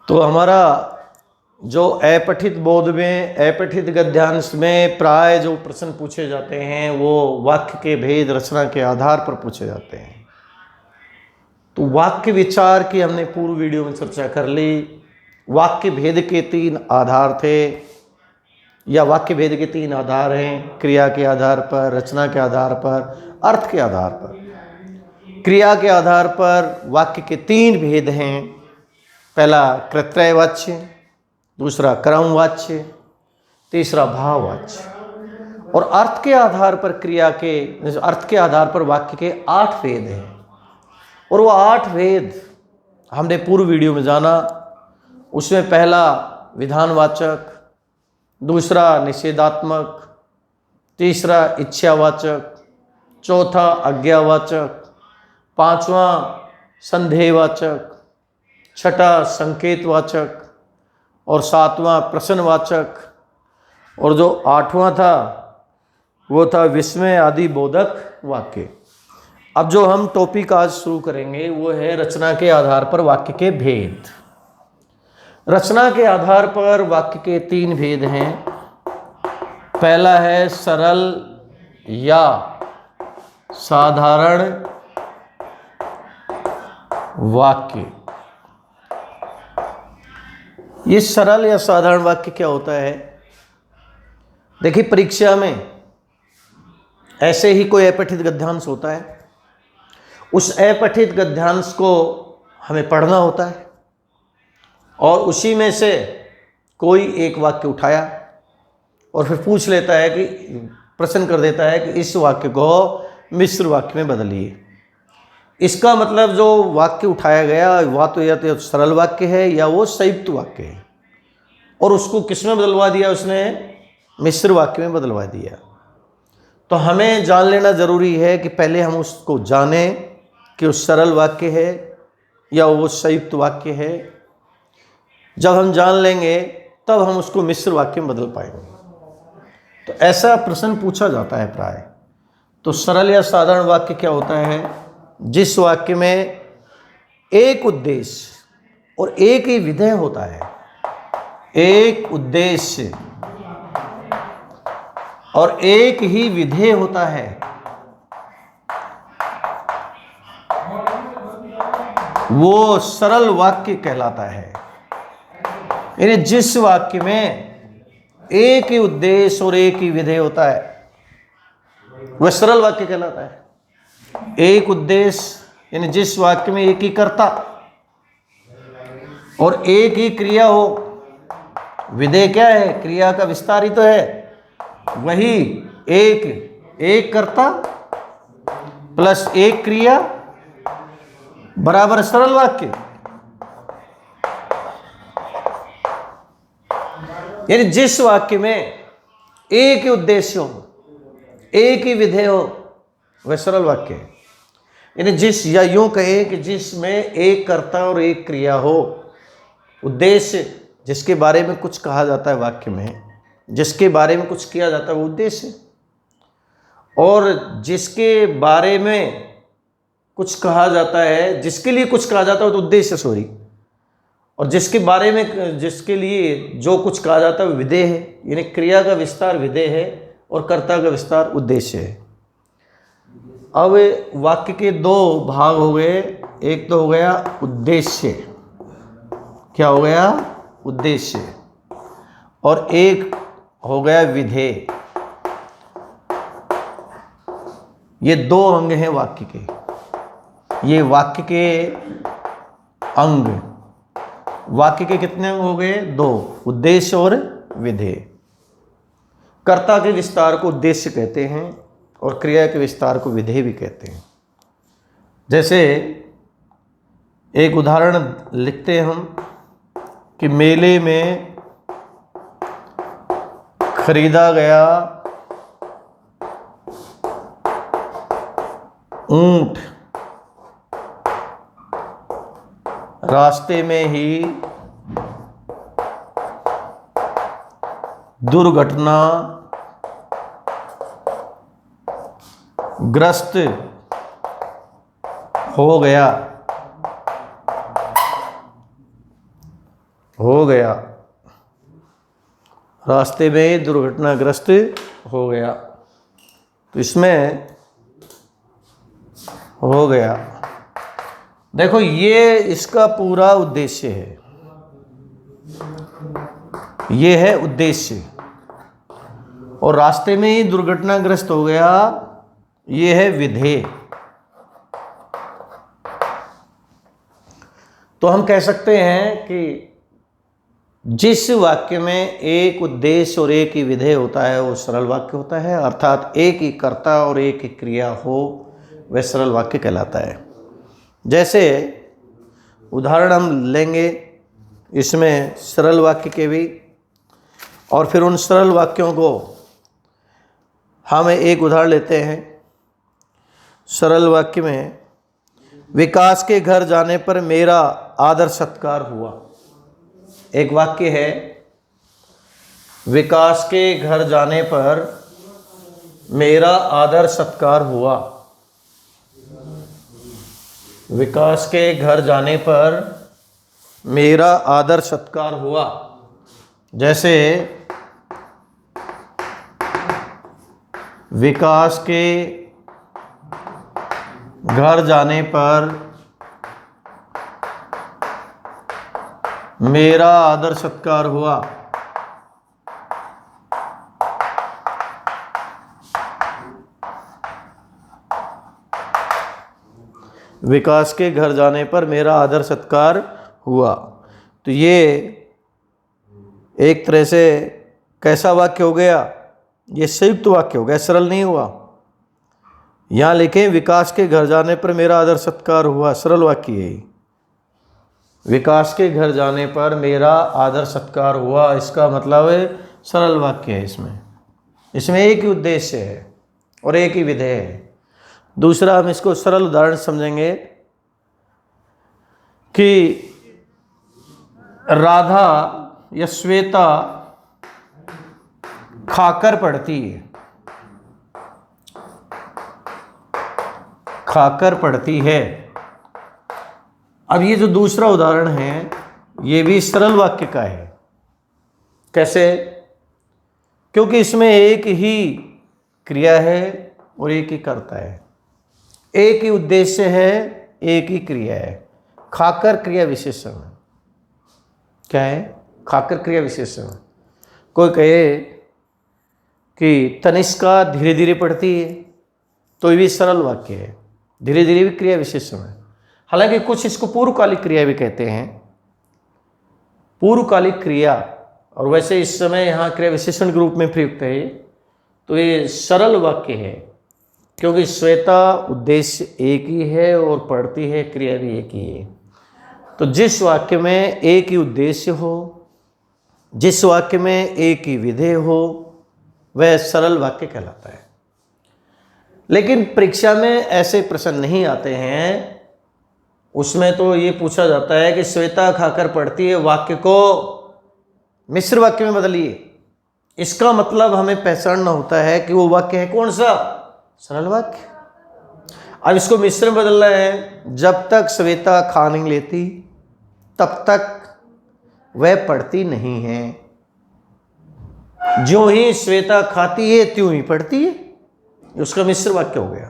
तो हमारा जो अपठित बोध में अपठित गद्यांश में प्राय जो प्रश्न पूछे जाते हैं वो वाक्य के भेद रचना के आधार पर पूछे जाते हैं। तो वाक्य विचार की हमने पूर्व वीडियो में चर्चा कर ली। वाक्य भेद के 3 आधार थे, या वाक्य भेद के 3 आधार हैं, क्रिया के आधार पर, रचना के आधार पर, अर्थ के आधार पर। क्रिया के आधार पर वाक्य के 3 भेद हैं। पहला कृत्रियवाच्य, दूसरा क्रमवाच्य, तीसरा भाववाच्य। और अर्थ के आधार पर अर्थ के आधार पर वाक्य के 8 भेद हैं। और वो 8 भेद हमने पूर्व वीडियो में जाना। उसमें पहला विधानवाचक, दूसरा निषेधात्मक, तीसरा इच्छावाचक, चौथा आज्ञावाचक, 5वां संदेहवाचक, छठा संकेतवाचक और 7वां प्रश्नवाचक। और जो 8वां था वो था विस्मय आदि बोधक वाक्य। अब जो हम टॉपिक आज शुरू करेंगे वो है रचना के आधार पर वाक्य के भेद। रचना के आधार पर वाक्य के 3 भेद हैं। पहला है सरल या साधारण वाक्य। ये सरल या साधारण वाक्य क्या होता है? देखिए, परीक्षा में ऐसे ही कोई अपठित गद्यांश होता है, उस अपठित गद्यांश को हमें पढ़ना होता है और उसी में से कोई एक वाक्य उठाया और फिर पूछ लेता है कि प्रश्न कर देता है कि इस वाक्य को मिश्र वाक्य में बदलिए। इसका मतलब जो वाक्य उठाया गया वह तो या तो सरल वाक्य है या वो संयुक्त वाक्य है, और उसको किस में बदलवा दिया? उसने मिश्र वाक्य में बदलवा दिया। तो हमें जान लेना जरूरी है कि पहले हम उसको जानें कि वो सरल वाक्य है या वो संयुक्त वाक्य है। जब हम जान लेंगे तब हम उसको मिश्र वाक्य में बदल पाएंगे। तो ऐसा प्रश्न पूछा जाता है प्राय। तो सरल या साधारण वाक्य क्या होता है? जिस वाक्य में एक उद्देश्य और एक ही विधेय होता है। एक उद्देश्य और एक ही विधेय होता है, वो सरल वाक्य कहलाता है। यानी जिस वाक्य में एक ही उद्देश्य और एक ही विधेय होता है वह सरल वाक्य कहलाता है। एक उद्देश्य यानी जिस वाक्य में एक ही कर्ता और एक ही क्रिया हो। विधेय क्या है? क्रिया का विस्तार ही तो है। वही एक कर्ता प्लस एक क्रिया बराबर सरल वाक्य। यानी जिस वाक्य में एक ही उद्देश्य हो, एक ही विधेय हो, वह सरल वाक्य है। यानी या यूं कहे कि जिसमें एक कर्ता और एक क्रिया हो। उद्देश्य जिसके बारे में कुछ कहा जाता है वाक्य में, जिसके बारे में कुछ किया जाता है वो उद्देश्य, और जिसके बारे में कुछ कहा जाता है, जिसके लिए कुछ कहा जाता है तो उद्देश्य, सॉरी। और जिसके लिए जो कुछ कहा जाता है वो विधेय है। यानी क्रिया का विस्तार विधेय है और कर्ता का विस्तार उद्देश्य है। अब वाक्य के 2 भाग हो गए। एक तो हो गया उद्देश्य, क्या हो गया? उद्देश्य। और एक हो गया विधेय। ये 2 अंग हैं वाक्य के। ये वाक्य के अंग। वाक्य के कितने अंग हो गए? 2, उद्देश्य और विधेय। कर्ता के विस्तार को उद्देश्य कहते हैं और क्रिया के विस्तार को विधेय भी कहते हैं। जैसे एक उदाहरण लिखते हैं हम कि मेले में खरीदा गया ऊंट रास्ते में ही दुर्घटना ग्रस्त हो गया। हो गया, रास्ते में दुर्घटनाग्रस्त हो गया। तो इसमें हो गया, देखो ये इसका पूरा उद्देश्य है, ये है उद्देश्य। और रास्ते में ही दुर्घटनाग्रस्त हो गया, ये है विधेय। तो हम कह सकते हैं कि जिस वाक्य में एक उद्देश्य और एक ही विधेय होता है वो सरल वाक्य होता है, अर्थात एक ही कर्ता और एक ही क्रिया हो वह सरल वाक्य कहलाता है। जैसे उदाहरण हम लेंगे इसमें सरल वाक्य के भी, और फिर उन सरल वाक्यों को हम एक उदाहरण लेते हैं। सरल वाक्य में विकास के घर जाने पर मेरा आदर सत्कार हुआ। एक वाक्य है विकास के घर जाने पर मेरा आदर सत्कार हुआ। विकास के घर जाने पर मेरा आदर सत्कार हुआ। जैसे विकास के घर जाने पर मेरा आदर सत्कार हुआ। विकास के घर जाने पर मेरा आदर सत्कार हुआ। तो ये एक तरह से कैसा वाक्य हो गया? ये संयुक्त वाक्य हो गया, सरल नहीं हुआ। यहाँ लिखें विकास के घर जाने पर मेरा आदर सत्कार हुआ, सरल वाक्य है। विकास के घर जाने पर मेरा आदर सत्कार हुआ, इसका मतलब है सरल वाक्य है। इसमें एक ही उद्देश्य है और एक ही विधेय है। दूसरा हम इसको सरल उदाहरण समझेंगे कि राधा या श्वेता खाकर पढ़ती है, खाकर पढ़ती है। अब ये जो दूसरा उदाहरण है ये भी सरल वाक्य का है। कैसे? क्योंकि इसमें एक ही क्रिया है और एक ही कर्ता है, एक ही उद्देश्य है, एक ही क्रिया है। खाकर क्रिया विशेषण है। क्या है? खाकर क्रिया विशेषण। कोई कहे कि तनिष्का धीरे धीरे पढ़ती है, तो ये भी सरल वाक्य है, धीरे धीरे भी क्रिया विशेषण है। हालांकि कुछ इसको पूर्वकालिक क्रिया भी कहते हैं, पूर्वकालिक क्रिया, और वैसे इस समय यहाँ क्रिया विशेषण के रूप में प्रयुक्त है। तो ये सरल वाक्य है क्योंकि श्वेता उद्देश्य एक ही है और पढ़ती है क्रिया भी एक ही है। तो जिस वाक्य में एक ही उद्देश्य हो, जिस वाक्य में एक ही विधेय हो, वह सरल वाक्य कहलाता है। लेकिन परीक्षा में ऐसे प्रश्न नहीं आते हैं। उसमें तो ये पूछा जाता है कि श्वेता खाकर पढ़ती है, वाक्य को मिश्र वाक्य में बदलिए। इसका मतलब हमें पहचानना होता है कि वो वाक्य है कौन सा? सरल वाक्य। अब इसको मिश्र में बदलना है। जब तक श्वेता खा नहीं लेती तब तक वह पढ़ती नहीं है, जो ही श्वेता खाती है त्यों ही पढ़ती है। उसका मिश्र वाक्य हो गया।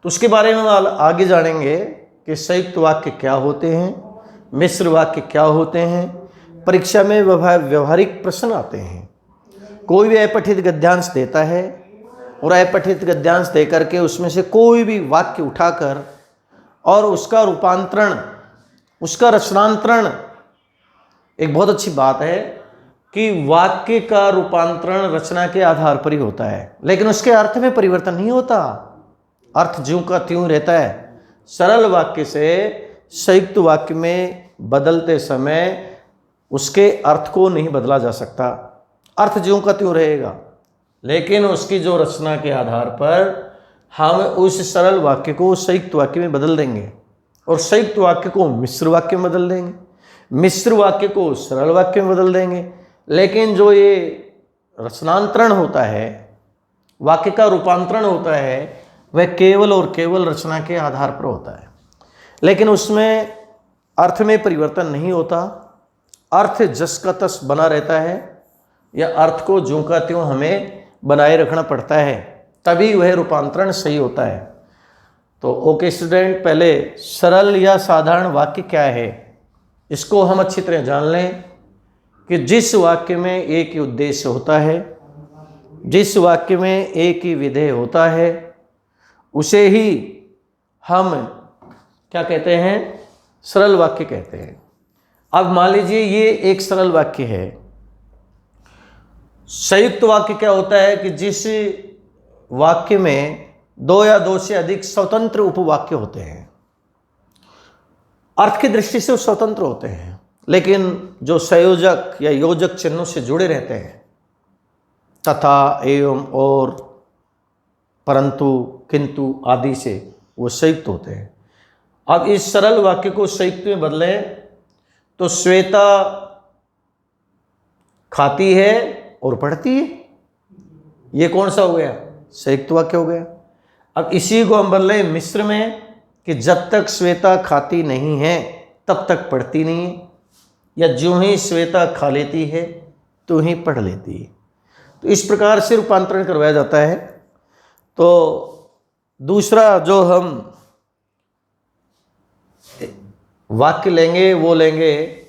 तो उसके बारे में हम आगे जानेंगे कि संयुक्त वाक्य क्या होते हैं, मिश्र वाक्य क्या होते हैं। परीक्षा में व्यवहारिक प्रश्न आते हैं। कोई भी अपठित गद्यांश देता है और अपठित गद्यांश दे करके उसमें से कोई भी वाक्य उठाकर और उसका रूपांतरण, उसका रचनांतरण। एक बहुत अच्छी बात है कि वाक्य का रूपांतरण रचना के आधार पर ही होता है, लेकिन उसके अर्थ में परिवर्तन नहीं होता। अर्थ ज्यों का त्यों रहता है। सरल वाक्य से संयुक्त वाक्य में बदलते समय उसके अर्थ को नहीं बदला जा सकता। अर्थ ज्यों का त्यों रहेगा, लेकिन उसकी जो रचना के आधार पर हम उस सरल वाक्य को संयुक्त वाक्य में बदल देंगे और संयुक्त वाक्य को मिश्र वाक्य में बदल देंगे, मिश्र वाक्य को सरल वाक्य में बदल देंगे। लेकिन जो ये रचनांतरण होता है, वाक्य का रूपांतरण होता है, वह केवल और केवल रचना के आधार पर होता है, लेकिन उसमें अर्थ में परिवर्तन नहीं होता। अर्थ जस का तस बना रहता है या अर्थ को ज्यों का त्यों हमें बनाए रखना पड़ता है, तभी वह रूपांतरण सही होता है। तो ओके स्टूडेंट, पहले सरल या साधारण वाक्य क्या है इसको हम अच्छी तरह जान लें कि जिस वाक्य में एक ही उद्देश्य होता है, जिस वाक्य में एक ही विधेय होता है, उसे ही हम क्या कहते हैं, सरल वाक्य कहते हैं। अब मान लीजिए ये एक सरल वाक्य है। संयुक्त वाक्य क्या होता है कि जिस वाक्य में दो या दो से अधिक स्वतंत्र उपवाक्य होते हैं, अर्थ की दृष्टि से वो स्वतंत्र होते हैं, लेकिन जो संयोजक या योजक चिन्हों से जुड़े रहते हैं, तथा, एवं, और, परंतु, किंतु आदि से वो संयुक्त होते हैं। अब इस सरल वाक्य को संयुक्त में बदलें तो श्वेता खाती है और पढ़ती है, ये कौन सा हो गया, संयुक्त वाक्य हो गया। अब इसी को हम बदलें मिश्र में कि जब तक श्वेता खाती नहीं है तब तक पढ़ती नहीं है, या जो ही श्वेता खा लेती है तो ही पढ़ लेती है। तो इस प्रकार से रूपांतरण करवाया जाता है। तो दूसरा जो हम वाक्य लेंगे वो लेंगे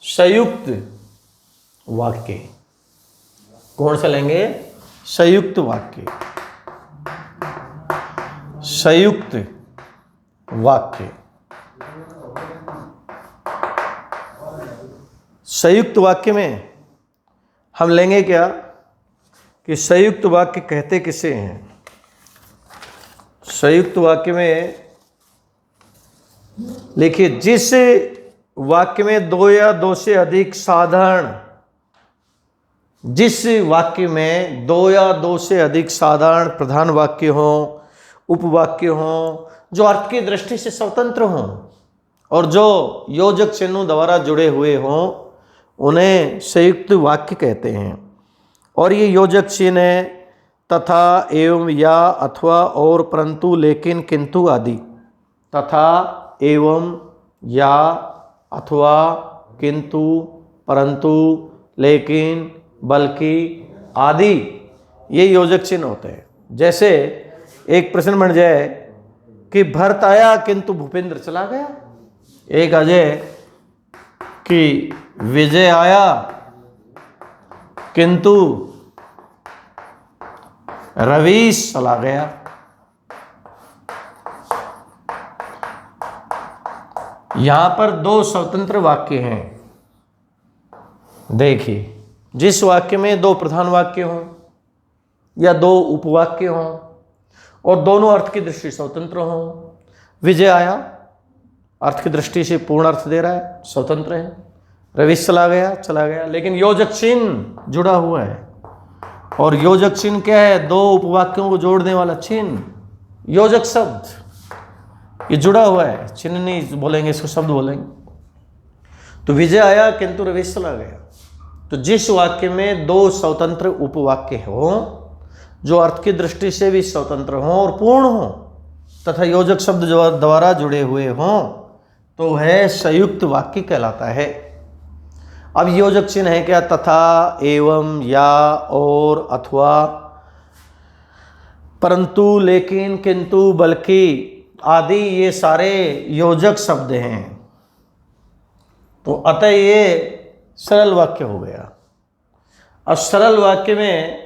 संयुक्त वाक्य। कौन सा लेंगे, संयुक्त वाक्य। संयुक्त वाक्य, संयुक्त वाक्य में हम लेंगे क्या कि संयुक्त वाक्य कहते किसे हैं। संयुक्त वाक्य में लिखिए, जिस वाक्य में दो या दो से अधिक साधारण, जिस वाक्य में दो या दो से अधिक साधारण प्रधान वाक्य हों, उपवाक्य हों, जो अर्थ की दृष्टि से स्वतंत्र हों और जो योजक चिन्हों द्वारा जुड़े हुए हों, उन्हें संयुक्त वाक्य कहते हैं। और ये योजक चिन्ह है तथा, एवं, या, अथवा, और, परंतु, लेकिन, किंतु आदि। तथा, एवं, या, अथवा, किंतु, परंतु, लेकिन, बल्कि आदि, ये योजक चिन्ह होते हैं। जैसे एक प्रश्न बन जाए कि भरत आया किंतु भूपेंद्र चला गया। एक अजय कि विजय आया किंतु रवीश चला गया। यहां पर दो स्वतंत्र वाक्य हैं। देखिए, जिस वाक्य में दो प्रधान वाक्य हों या दो उपवाक्य हों और दोनों अर्थ की दृष्टि स्वतंत्र हों, विजय आया अर्थ की दृष्टि से पूर्ण अर्थ दे रहा है, स्वतंत्र है। रवीश चला गया, लेकिन योजक चिन्ह जुड़ा हुआ है। और योजक चिन्ह क्या है, दो उपवाक्यों को जोड़ने वाला चिन्ह, योजक शब्द, ये जुड़ा हुआ है। चिन्ह नहीं बोलेंगे, इसको शब्द बोलेंगे। तो विजय आया किंतु रवीश चला गया। तो जिस वाक्य में दो स्वतंत्र उपवाक्य हों, जो अर्थ की दृष्टि से भी स्वतंत्र हों और पूर्ण हों, तथा योजक शब्द द्वारा जुड़े हुए हों, तो वह संयुक्त वाक्य कहलाता है। अब योजक चिन्ह है क्या, तथा, एवं, या, और, अथवा, परंतु, लेकिन, किंतु, बल्कि आदि, ये सारे योजक शब्द हैं। तो अतः ये सरल वाक्य हो गया। अब सरल वाक्य में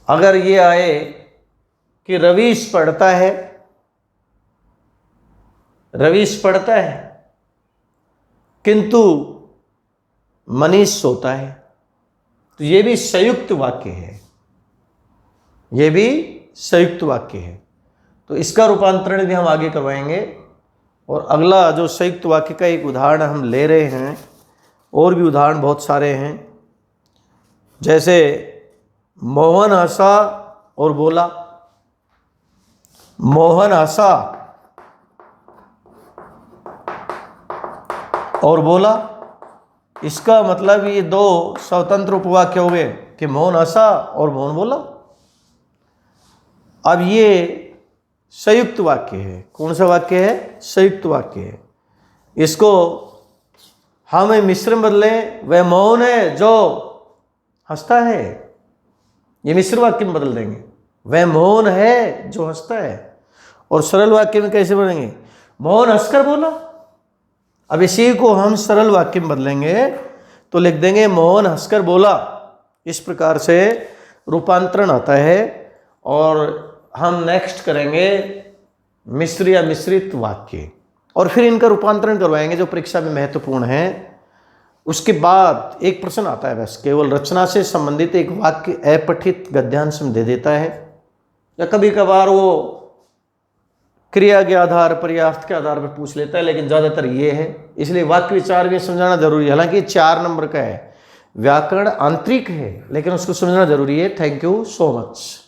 अगर ये आए कि रवीश पढ़ता है, किंतु मनीष सोता है, तो ये भी संयुक्त वाक्य है, ये भी संयुक्त वाक्य है। तो इसका रूपांतरण भी हम आगे करवाएंगे। और अगला जो संयुक्त वाक्य का एक उदाहरण हम ले रहे हैं, और भी उदाहरण बहुत सारे हैं। जैसे मोहन हंसा और बोला। मोहन हंसा और बोला, इसका मतलब ये दो स्वतंत्र उपवाक्य हो गए कि मोहन हंसा और मोहन बोला। अब ये संयुक्त वाक्य है। कौन सा वाक्य है, संयुक्त वाक्य है। इसको हम मिश्र में बदलें, वह मौन है जो हंसता है। ये मिश्र वाक्य में बदल देंगे, वह मौन है जो हंसता है। और सरल वाक्य में कैसे बदलेंगे, मौन हंसकर बोला। अब इसी को हम सरल वाक्य में बदलेंगे तो लिख देंगे मौन हंसकर बोला। इस प्रकार से रूपांतरण आता है। और हम नेक्स्ट करेंगे मिश्र या मिश्रित वाक्य, और फिर इनका रूपांतरण करवाएंगे जो परीक्षा में महत्वपूर्ण है। उसके बाद एक प्रश्न आता है, बस केवल रचना से संबंधित एक वाक्य अपठित गद्यांश में दे देता है, या कभी कभार वो क्रिया के आधार पर या अर्थ के आधार पर पूछ लेता है, लेकिन ज़्यादातर ये है। इसलिए वाक्य विचार भी समझाना जरूरी है। हालांकि 4 नंबर का है, व्याकरण आंतरिक है, लेकिन उसको समझना जरूरी है। Thank you so much.